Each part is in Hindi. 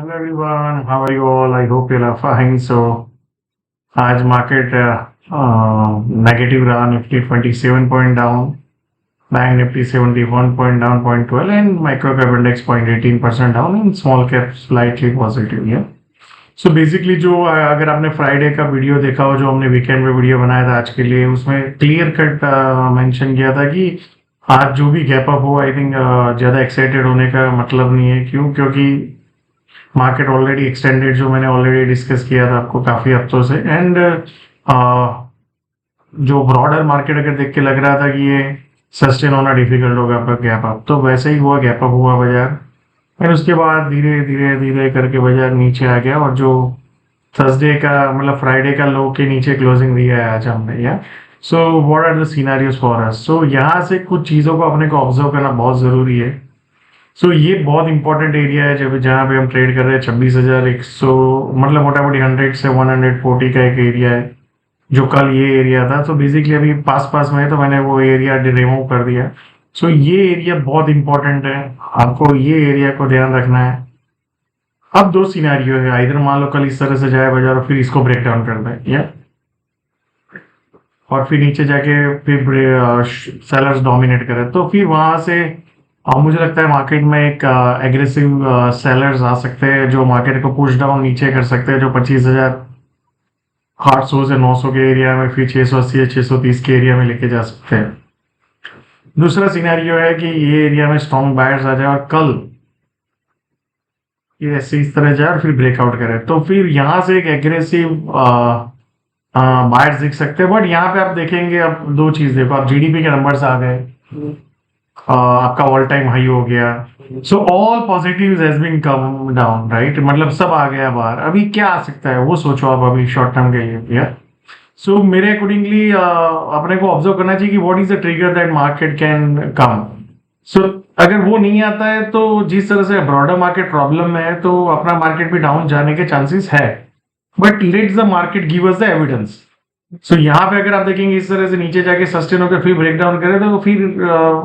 Hello everyone, how are you all? I hope you're fine. So आज मार्केट नेगेटिव रहा, Nifty 27 point down, bank Nifty 71 point down 0.12 and micro cap index 0.18% down and small cap slightly positive. या सो बेसिकली जो अगर आपने फ्राइडे का वीडियो देखा हो, जो हमने वीकेंड में वीडियो बनाया था आज के लिए, उसमें क्लियर कट मेंशन किया था कि आज जो भी गैप अप हो, आई थिंक ज़्यादा एक्साइटेड होने का मतलब नहीं है। क्योंकि मार्केट ऑलरेडी एक्सटेंडेड, जो मैंने ऑलरेडी डिस्कस किया था आपको काफ़ी हफ्तों से, एंड जो ब्रॉडर मार्केट अगर देख के लग रहा था कि ये सस्टेन होना डिफिकल्ट होगा आपका गैप अप, तो वैसे ही हुआ, गैप अप हुआ बाजार, एंड उसके बाद धीरे धीरे धीरे करके बाजार नीचे आ गया। और जो थर्सडे का मतलब फ्राइडे का लो के नीचे क्लोजिंग दिया है आज हमने। या so what are the scenarios for us? So यहाँ से कुछ चीज़ों को अपने को ऑब्जर्व करना बहुत ज़रूरी है। सो ये बहुत इंपॉर्टेंट एरिया है जब जहाँ पे हम ट्रेड कर रहे हैं। 26,100 मतलब मोटा मोटी 100 से 140 का एक एरिया है, जो कल ये एरिया था। तो बेसिकली अभी पास में है, तो मैंने वो एरिया रिमूव कर दिया। सो ये एरिया बहुत इंपॉर्टेंट है, आपको ये एरिया को ध्यान रखना है। अब दो सिनेरियो है, इधर मान लो कल इस तरह से जाए बाजार और फिर इसको ब्रेक डाउन कर दे, या और फिर नीचे जाके फिर सेलर्स डोमिनेट करे, तो फिर वहां से मुझे लगता है मार्केट में एक एग्रेसिव सेलर्स आ सकते हैं, जो मार्केट को पुश डाउन नीचे कर सकते हैं, जो 25,800 से 900 के एरिया में, फिर 680 या 630 के एरिया में लेके जा सकते हैं। दूसरा सिनेरियो है कि ये एरिया में स्ट्रॉन्ग बायर्स आ जाए और कल ये ऐसे इस तरह जाए और फिर ब्रेकआउट करे, तो फिर यहाँ से एक एग्रेसिव बायर्स दिख सकते हैं। बट यहाँ पे आप देखेंगे, अब दो चीज देखो, आप जीडीपी के नंबर्स आ गए, आपका ऑल टाइम हाई हो गया। So all positives has been come down, right? मतलब सब आ गया बाहर। अभी क्या आ सकता है वो सोचो आप अभी शॉर्ट टर्म के लिए। या सो मेरे अकॉर्डिंगली अपने को ऑब्जर्व करना चाहिए कि what is the trigger that market can come. So अगर वो नहीं आता है, तो जिस तरह से ब्रॉडर मार्केट प्रॉब्लम में है, तो अपना मार्केट भी डाउन जाने के चांसेस है। But let's the market give us the evidence. So यहाँ पे अगर आप देखेंगे इस तरह से नीचे जाके सस्टेन होकर फिर ब्रेक डाउन करे, तो फिर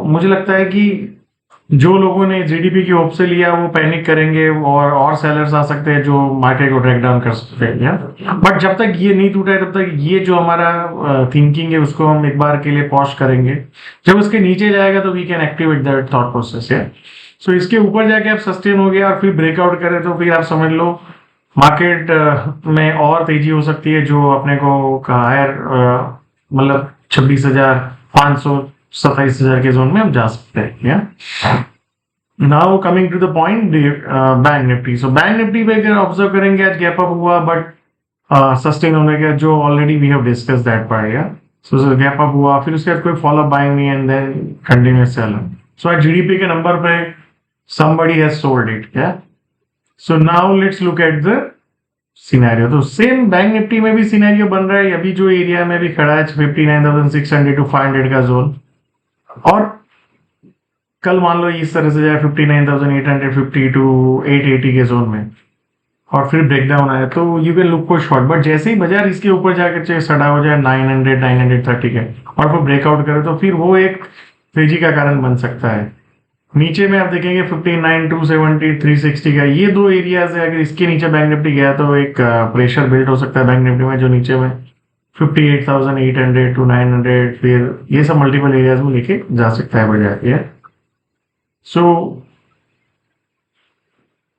मुझे लगता है कि जो लोगों ने जीडीपी की होप से लिया वो पैनिक करेंगे, और सेलर्स आ सकते हैं जो मार्केट को ब्रेक डाउन कर सकते हैं। बट जब तक ये नहीं टूटा है, तब तक ये जो हमारा थिंकिंग है उसको हम एक बार के लिए पॉज करेंगे। जब उसके नीचे जाएगा तो we can activate that thought process है। सो इसके ऊपर जाके आप सस्टेन हो गया और फिर ब्रेकआउट करें, तो फिर आप समझ लो मार्केट में और तेजी हो सकती है, जो अपने को हायर मतलब 26,500 27,000 के जोन में हम जा सकते हैं। Now coming to the point, bank Nifty. So bank Nifty पे अगर ऑब्जर्व करेंगे, आज गैप अप हुआ बट सस्टेन होने का, जो already we have discuss that part. या सो गैप अप हुआ, फिर उसके बाद कोई फॉलो बाइंग नहीं, and then continuous selling. So आज जीडीपी के नंबर पे somebody has sold it। क्या? So now let's look at the scenario. तो सेम बैंक निफ्टी में भी सिनेरियो बन रहा है। अभी जो एरिया में भी खड़ा है 59,600 टू 500 का जोन, और कल मान लो इस तरह से जाए 59,850 टू 880 के जोन में, और फिर ब्रेकडाउन आया, तो you can look for short. But जैसे ही बाजार इसके ऊपर जाकर सड़ा हो जाए 900 930 के, और फिर ब्रेकआउट करे, तो फिर वो एक तेजी का कारण बन सकता है। नीचे में आप देखेंगे 59, 270, 360 का, ये दो एरियाज है। अगर इसके नीचे बैंक निफ्टी गया तो एक प्रेशर बिल्ड हो सकता है बैंक निफ्टी में, जो नीचे में 58,800 टू 900, फिर ये सब मल्टीपल एरियाज में लेके जा सकता है बाजार। ये सो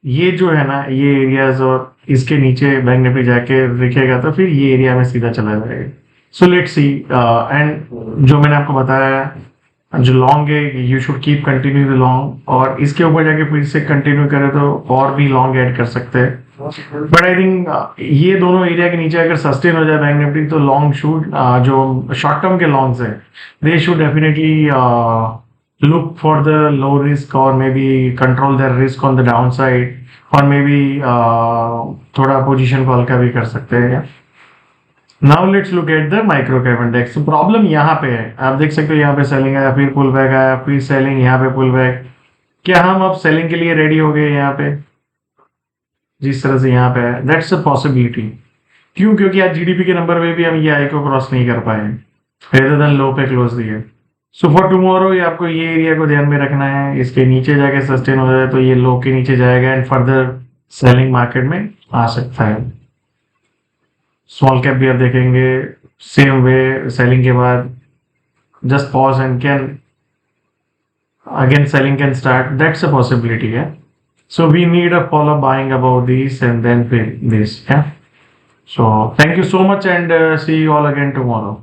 ये जो है ना, ये एरियाज, और इसके नीचे बैंक निफ्टी जाके दिखेगा तो फिर ये एरिया में सीधा चला जाएगा। सो लेट्स सी, एंड जो मैंने आपको बताया, जो लॉन्ग है you should keep continue the long, और इसके ऊपर जाके फिर से कंटिन्यू करे तो और भी लॉन्ग ऐड कर सकते हैं। बट आई थिंक ये दोनों एरिया के नीचे अगर सस्टेन हो जाए बैंक निफ्टी, तो लॉन्ग शुड जो शॉर्ट टर्म के लॉन्ग्स है, they should definitely look for the low risk, और maybe control their risk on the down side, और मे बी थोड़ा पोजिशन को हल्का भी कर सकते हैं। Now let's look at the micro cap index. Problem यहाँ पे है, आप देख सकते हो यहाँ पे सेलिंग आया, फिर पुल बैक आया, फिर सेलिंग, यहाँ पे पुल बैक। क्या हम अब सेलिंग के लिए रेडी हो गए यहाँ पे? जिस तरह से यहाँ पे है, दैट्स अ पॉसिबिलिटी। क्यों? क्योंकि आज जीडीपी के नंबर में भी हम ये आई को क्रॉस नहीं कर पाए, रेदर देन लो पे क्लोज दिए। सो फॉर टुमारो ये आपको ये एरिया को ध्यान में रखना है, इसके नीचे जाके सस्टेन हो जाए तो ये लो के नीचे जाएगा, एंड फर्दर सेलिंग मार्केट में आ सकता है। स्मॉल कैप भी आप देखेंगे सेम वे, सेलिंग के बाद just pause and can again selling can start. That's a possibility, yeah. So we need a follow buying about these and then fill this, yeah. So thank you so much and see you all again tomorrow.